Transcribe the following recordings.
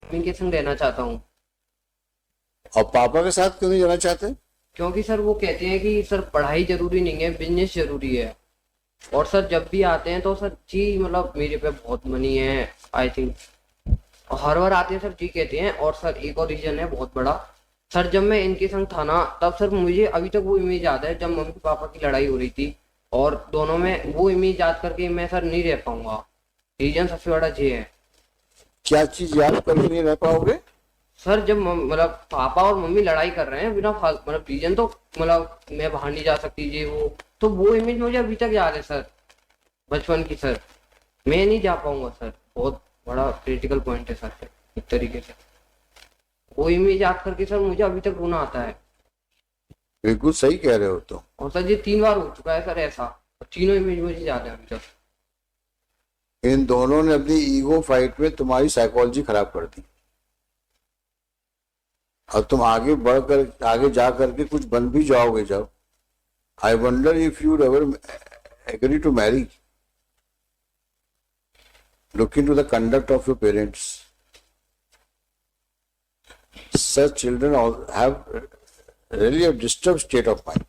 Mummy के संग रहना चाहता हूँ। और पापा के साथ क्यों नहीं जाना चाहते? क्योंकि सर वो कहते हैं कि सर पढ़ाई जरूरी नहीं है, बिजनेस जरूरी है। और सर जब भी आते हैं तो सर जी मतलब मेरे पे बहुत मनी है आई थिंक। और हर बार आते हैं सर जी कहते हैं। और सर एक और रीजन है बहुत बड़ा। सर जब मैं इनके संग था ना तब सर मुझे अभी तक वो इमेज याद है जब मम्मी पापा की लड़ाई हो रही थी। और दोनों में वो इमेज याद करके मैं सर नहीं रह पाऊंगा। रीजन सबसे बड़ा ये है। क्या चीज याद करके नहीं रह पाओगे? सर जब मतलब पापा और मम्मी लड़ाई कर रहे हैं बिना मतलब रीजन तो मतलब मैं बाहर नहीं जा सकती जी वो। तो वो इमेज मुझे अभी तक याद है सर, बचपन की सर। मैं नहीं जा पाऊंगा सर, बहुत बड़ा क्रिटिकल पॉइंट है सर एक तरीके से। वो इमेज याद करके सर मुझे अभी तक रोना आता है। बिल्कुल सही कह रहे हो तो। और सर ये 3 बार हो चुका है सर ऐसा, और तीनों इमेज मुझे याद है अभी तक। इन दोनों ने अपनी ईगो फाइट में तुम्हारी साइकोलॉजी खराब कर दी। अब तुम आगे बढ़कर आगे जा करके कुछ बन भी जाओगे जब, I wonder if you ever agree to marry. Look into the conduct of your parents. Such children all have really a disturbed state of mind.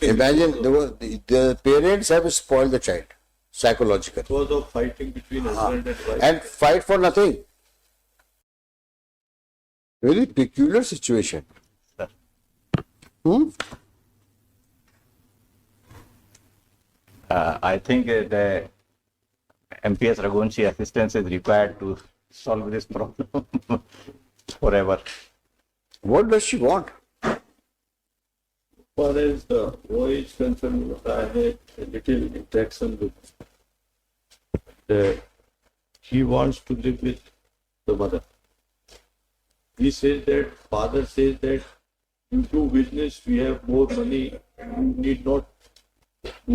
Imagine the parents have spoiled the child psychologically. Because of fighting between husband and wife. And fight for nothing. Very peculiar situation. Sir. I think the MPS Raghuvanshi assistance is required to solve this problem forever. What does she want? As far as the boy is concerned, I had a little interaction with he wants to live with the mother. He says that, father says that you do business, we have more money, you need not.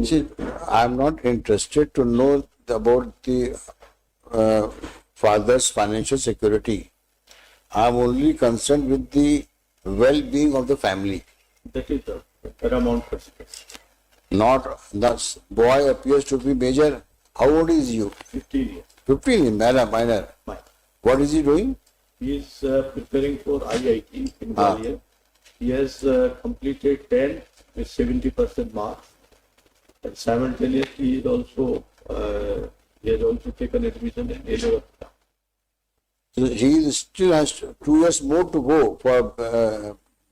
See, I'm not interested to know about the father's financial security. I'm only concerned with the well-being of the family. That is the paramount consideration. Not the boy appears to be major. How old is you? 15 years. 15, minor. Fine. What is he doing? He is preparing for IIT in Gwalior. He has completed 10 with 70% marks. And simultaneously he is also he has also taken admission in Yale. So he still has 2 years more to go for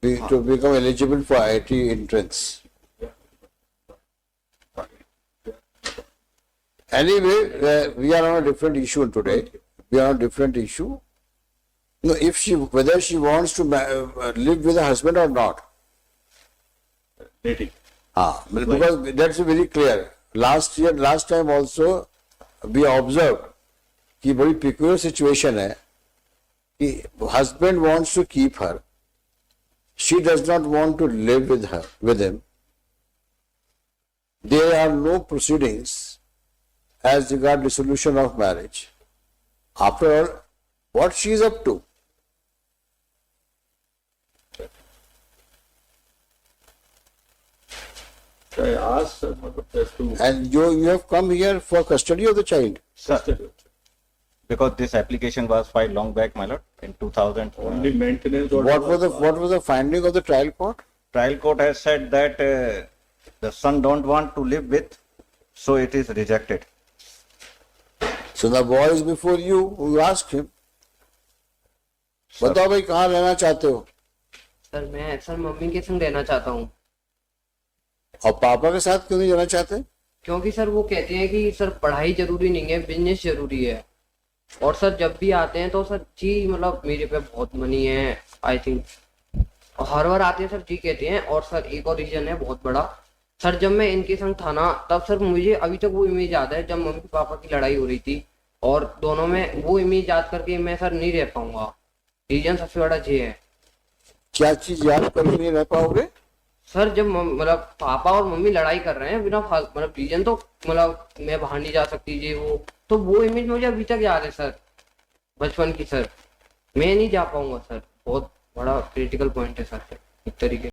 to become eligible for IIT entrance. Anyway, we are on a different issue today. We are on a different issue. No, whether she wants to live with a husband or not. Dating. Because that's very clear. Last time also we observed कि बड़ी peculiar situation है कि husband wants to keep her. She does not want to live with him. There are no proceedings as regard dissolution of marriage. After all, what she is up to? I asked her mother as to And you have come here for custody of the child. Sir, Because this application was filed long back, my lord, in 2000. only maintenance or What was the finding of the trial court? Trial court has said that the son don't want to live with, so it is rejected. So the boy is before you. You ask him. बताओ भाई कहाँ रहना चाहते हो? Sir मैं sir mummy के संग रहना चाहता हूँ। और पापा के साथ क्यों नहीं जाना चाहते? क्योंकि सर वो कहते हैं कि सर पढ़ाई जरूरी नहीं है, बिजनेस जरूरी है। और सर जब भी आते हैं तो सर जी मतलब मेरे पे बहुत मनी है आई थिंक। और हर बार आते हैं सर जी कहते हैं। और सर एक और रीजन है बहुत बड़ा। सर जब मैं इनके संग था ना तब सर मुझे अभी तक वो इमेज याद है जब मम्मी पापा की लड़ाई हो रही थी। और दोनों में वो इमेज याद करके मैं सर नहीं रह पाऊंगा। रीजन सबसे बड़ा ये है। क्या चीज याद करके नहीं रह पाओगे? सर जब मतलब पापा और मम्मी लड़ाई कर रहे हैं बिना मतलब रीजन तो मतलब मैं बाहर नहीं जा सकती जी वो। तो वो इमेज मुझे अभी तक याद है सर, बचपन की सर। मैं नहीं जा पाऊंगा सर, बहुत बड़ा क्रिटिकल पॉइंट है सर एक तरीके।